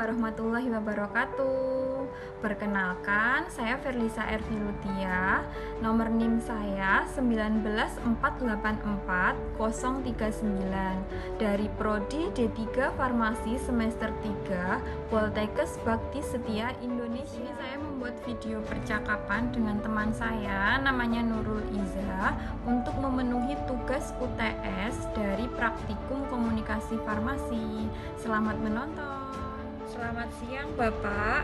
warahmatullahi wabarakatuh. Perkenalkan, saya Verlisa Ervilutia. Nomor NIM saya 19484-039 dari Prodi D3 Farmasi semester 3 Poltekkes Bakti Setia Indonesia. Ini saya membuat video percakapan dengan teman saya namanya Nurul Iza untuk memenuhi tugas UTS dari Praktikum Komunikasi Farmasi. Selamat menonton. Selamat siang Bapak.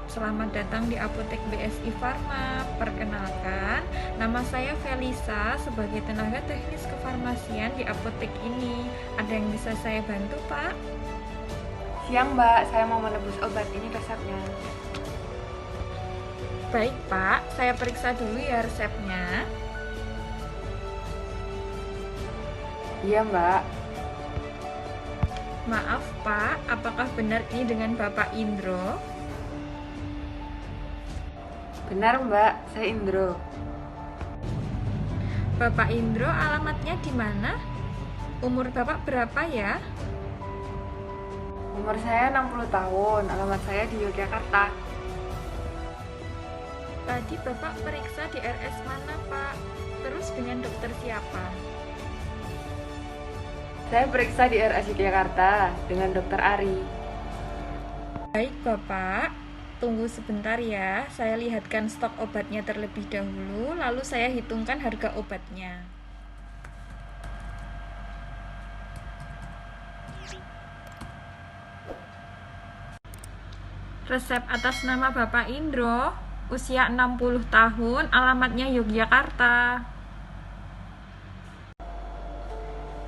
Selamat datang di Apotek BSI Farma. Perkenalkan, nama saya Felisa sebagai tenaga teknis kefarmasian di apotek ini. Ada yang bisa saya bantu, Pak? Siang Mbak, saya mau menebus obat, ini resepnya. Baik Pak, saya periksa dulu ya resepnya. Iya Mbak. Maaf Pak, apakah benar ini dengan Bapak Indro? Benar Mbak, saya Indro. Bapak Indro, alamatnya di mana? Umur Bapak berapa ya? Umur saya 60 tahun, alamat saya di Yogyakarta. Tadi Bapak periksa di RS mana Pak? Terus dengan dokter siapa? Saya periksa di RS Yogyakarta dengan dokter Ari. Baik Bapak, tunggu sebentar ya. Saya lihatkan stok obatnya terlebih dahulu, lalu saya hitungkan harga obatnya. Resep atas nama Bapak Indro, usia 60 tahun, alamatnya Yogyakarta.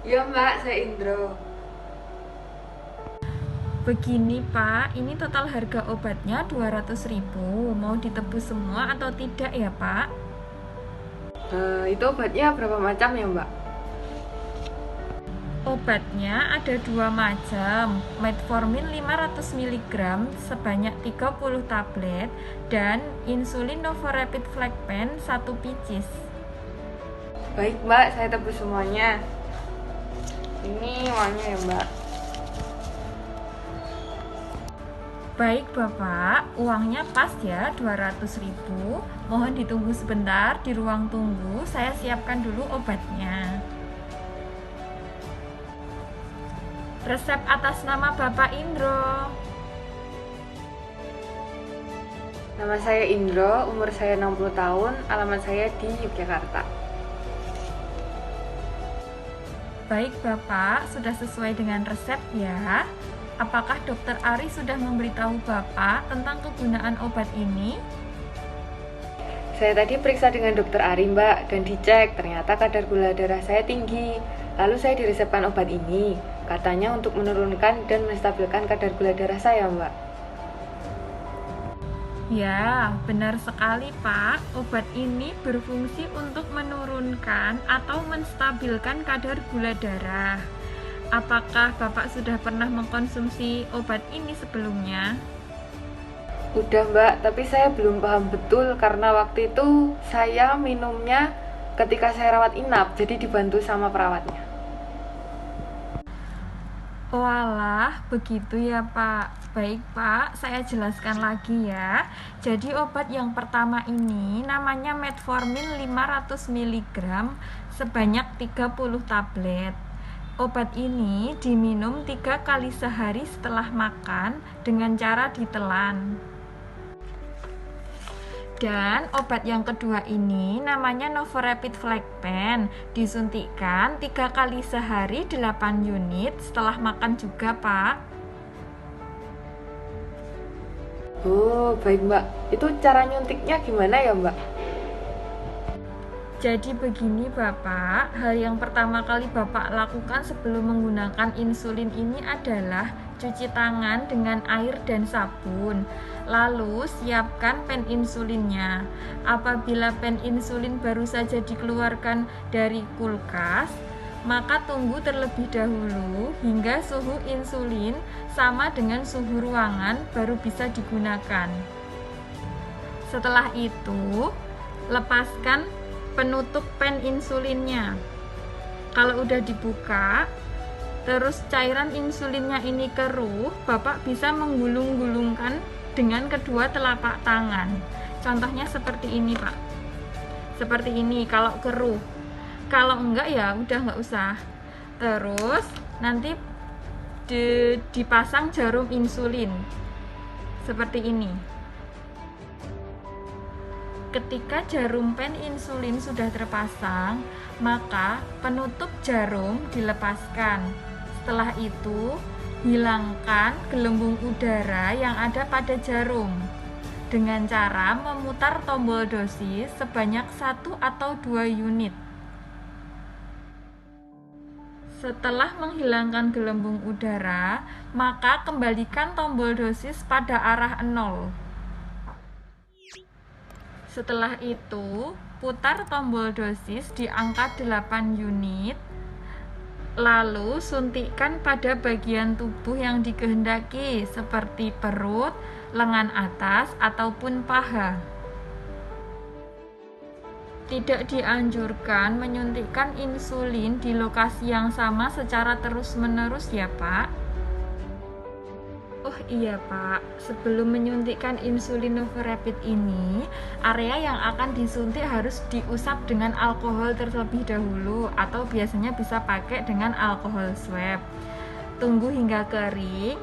Iya Mbak, saya Indro. Begini Pak, ini total harga obatnya 200.000. Mau ditebus semua atau tidak ya Pak? Itu obatnya berapa macam ya Mbak? Obatnya ada 2 macam, metformin 500 mg sebanyak 30 tablet dan insulin Novorapid Flagpen 1 pieces. Baik Mbak, saya tebus semuanya. Ini uangnya ya Mbak. Baik Bapak, uangnya pas ya 200.000. Mohon ditunggu sebentar di ruang tunggu, saya siapkan dulu obatnya. Resep atas nama Bapak Indro. Nama saya Indro, umur saya 60 tahun, alamat saya di Yogyakarta. Baik Bapak, sudah sesuai dengan resep ya. Apakah dokter Ari sudah memberitahu Bapak tentang kegunaan obat ini? Saya tadi periksa dengan dokter Ari Mbak, dan dicek ternyata kadar gula darah saya tinggi. Lalu saya diresepkan obat ini, katanya untuk menurunkan dan menstabilkan kadar gula darah saya Mbak. Ya, benar sekali Pak. Obat ini berfungsi untuk menurunkan atau menstabilkan kadar gula darah. Apakah Bapak sudah pernah mengkonsumsi obat ini sebelumnya? Udah Mbak, tapi saya belum paham betul karena waktu itu saya minumnya ketika saya rawat inap, jadi dibantu sama perawatnya. Walah, begitu ya Pak. Baik Pak, saya jelaskan lagi ya. Jadi obat yang pertama ini namanya metformin 500 mg sebanyak 30 tablet. Obat ini diminum 3 kali sehari setelah makan dengan cara ditelan. Dan obat yang kedua ini namanya Novorapid Flagpen, disuntikkan 3 kali sehari 8 unit setelah makan juga Pak. Oh baik Mbak, itu cara nyuntiknya gimana ya Mbak? Jadi begini Bapak, hal yang pertama kali Bapak lakukan sebelum menggunakan insulin ini adalah cuci tangan dengan air dan sabun. Lalu siapkan pen insulinnya. Apabila pen insulin baru saja dikeluarkan dari kulkas, maka tunggu terlebih dahulu hingga suhu insulin sama dengan suhu ruangan baru bisa digunakan. Setelah itu, lepaskan penutup pen insulinnya. Kalau udah dibuka, terus cairan insulinnya ini keruh, Bapak bisa menggulung-gulungkan dengan kedua telapak tangan. Contohnya seperti ini, Pak. Seperti ini kalau keruh. Kalau enggak ya udah nggak usah. Terus nanti dipasang jarum insulin seperti ini. Ketika jarum pen insulin sudah terpasang, maka penutup jarum dilepaskan. Setelah itu, hilangkan gelembung udara yang ada pada jarum dengan cara memutar tombol dosis sebanyak 1 atau 2 unit. Setelah menghilangkan gelembung udara, maka kembalikan tombol dosis pada arah 0. Setelah itu, putar tombol dosis di angka 8 unit, lalu suntikkan pada bagian tubuh yang dikehendaki seperti perut, lengan atas, ataupun paha. Tidak dianjurkan menyuntikkan insulin di lokasi yang sama secara terus-menerus ya, Pak. Oh iya, Pak, sebelum menyuntikkan insulin Novorapid ini, area yang akan disuntik harus diusap dengan alkohol terlebih dahulu, atau biasanya bisa pakai dengan alkohol swab. Tunggu hingga kering,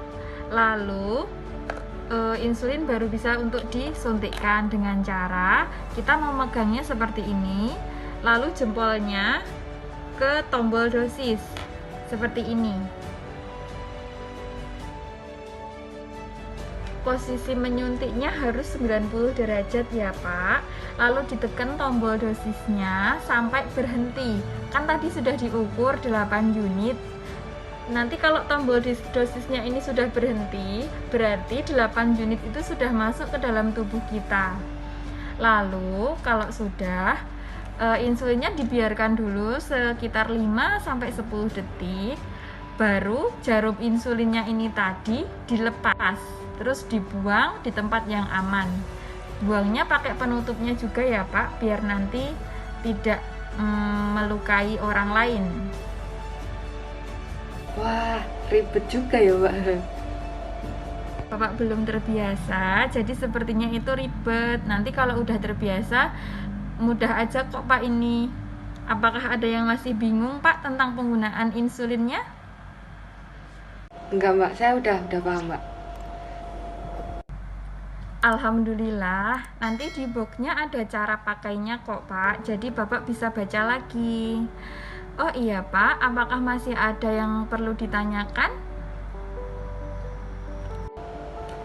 lalu insulin baru bisa untuk disuntikkan dengan cara kita memegangnya seperti ini, lalu jempolnya ke tombol dosis seperti ini. Posisi menyuntiknya harus 90 derajat ya, Pak. Lalu ditekan tombol dosisnya sampai berhenti. Kan tadi sudah diukur 8 unit. Nanti kalau tombol dosisnya ini sudah berhenti, berarti 8 unit itu sudah masuk ke dalam tubuh kita. Lalu kalau sudah, insulinnya dibiarkan dulu sekitar 5-10 detik. Baru jarum insulinnya ini tadi dilepas, terus dibuang di tempat yang aman. Buangnya pakai penutupnya juga ya, Pak, biar nanti tidak melukai orang lain. Wah, ribet juga ya, Pak. Bapak belum terbiasa, jadi sepertinya itu ribet. Nanti kalau udah terbiasa, mudah aja kok, Pak, ini. Apakah ada yang masih bingung, Pak, tentang penggunaan insulinnya? Enggak, Mbak, saya udah paham, Mbak. Alhamdulillah, nanti di boxnya ada cara pakainya kok, Pak. Jadi Bapak bisa baca lagi. Oh iya, Pak, apakah masih ada yang perlu ditanyakan?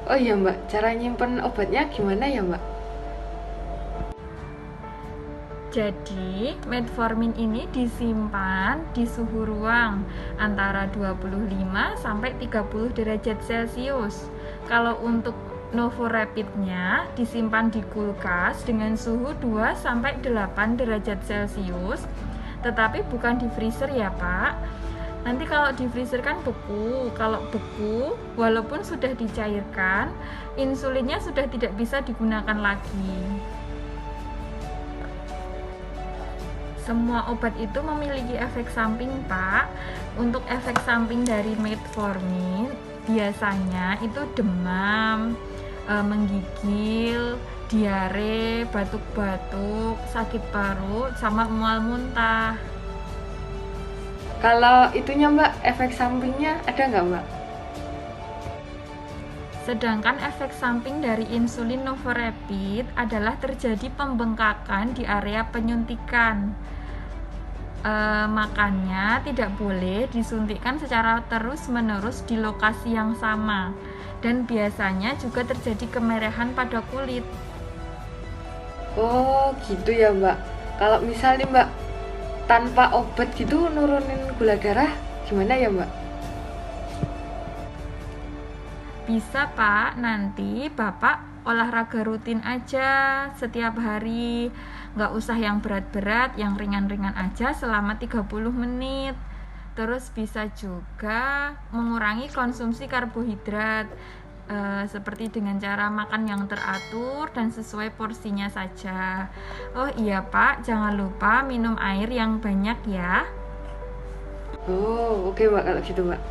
Oh iya, Mbak, cara nyimpen obatnya gimana ya, Mbak? Jadi, metformin ini disimpan di suhu ruang antara 25 sampai 30 derajat Celcius. Kalau untuk Novorapidnya disimpan di kulkas dengan suhu 2 sampai 8 derajat Celcius, tetapi bukan di freezer ya, Pak. Nanti kalau di freezer kan beku. Kalau beku, walaupun sudah dicairkan, insulinnya sudah tidak bisa digunakan lagi. Semua obat itu memiliki efek samping, Pak. Untuk efek samping dari metformin biasanya itu demam, menggigil, diare, batuk-batuk, sakit perut, sama mual muntah. Kalau itunya, Mbak, efek sampingnya ada nggak, Mbak? Sedangkan efek samping dari insulin Novorapid adalah terjadi pembengkakan di area penyuntikan. Makanya tidak boleh disuntikkan secara terus-menerus di lokasi yang sama. Dan biasanya juga terjadi kemerahan pada kulit. Oh, gitu ya, Mbak. Kalau misalnya, Mbak, tanpa obat gitu nurunin gula darah gimana ya, Mbak? Bisa, Pak, nanti Bapak olahraga rutin aja setiap hari. Nggak usah yang berat-berat, yang ringan-ringan aja selama 30 menit. Terus bisa juga mengurangi konsumsi karbohidrat, seperti dengan cara makan yang teratur dan sesuai porsinya saja. Oh iya, Pak, jangan lupa minum air yang banyak ya. Oh, oke Mbak kalau gitu Mbak.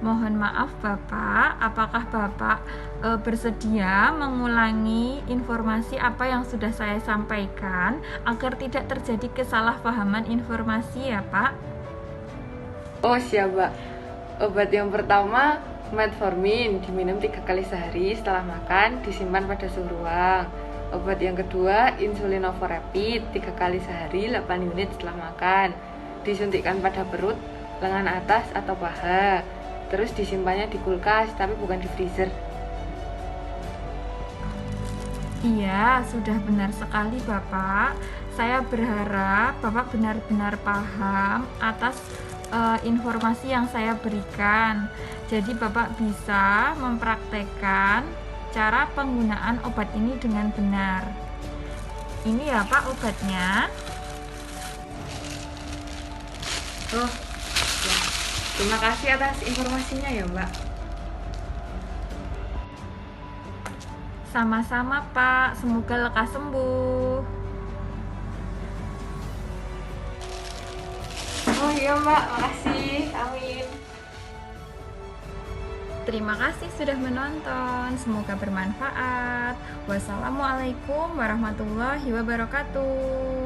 Mohon maaf Bapak, apakah Bapak bersedia mengulangi informasi apa yang sudah saya sampaikan agar tidak terjadi kesalahpahaman informasi ya Pak? Oh siap Mbak. Obat yang pertama metformin diminum 3 kali sehari setelah makan, disimpan pada suhu ruang. Obat yang kedua insulin novorapid 3 kali sehari 8 unit setelah makan, disuntikkan pada perut, lengan atas atau paha. Terus disimpannya di kulkas tapi bukan di freezer. Iya, sudah benar sekali Bapak. Saya berharap Bapak benar-benar paham atas informasi yang saya berikan. Jadi Bapak bisa mempraktekkan cara penggunaan obat ini dengan benar. Ini ya Pak obatnya. Oh, ya. Terima kasih atas informasinya ya Mbak. Sama-sama Pak, semoga lekas sembuh. Oh iya Mbak, makasih. Amin. Terima kasih sudah menonton, semoga bermanfaat. Wassalamualaikum warahmatullahi wabarakatuh.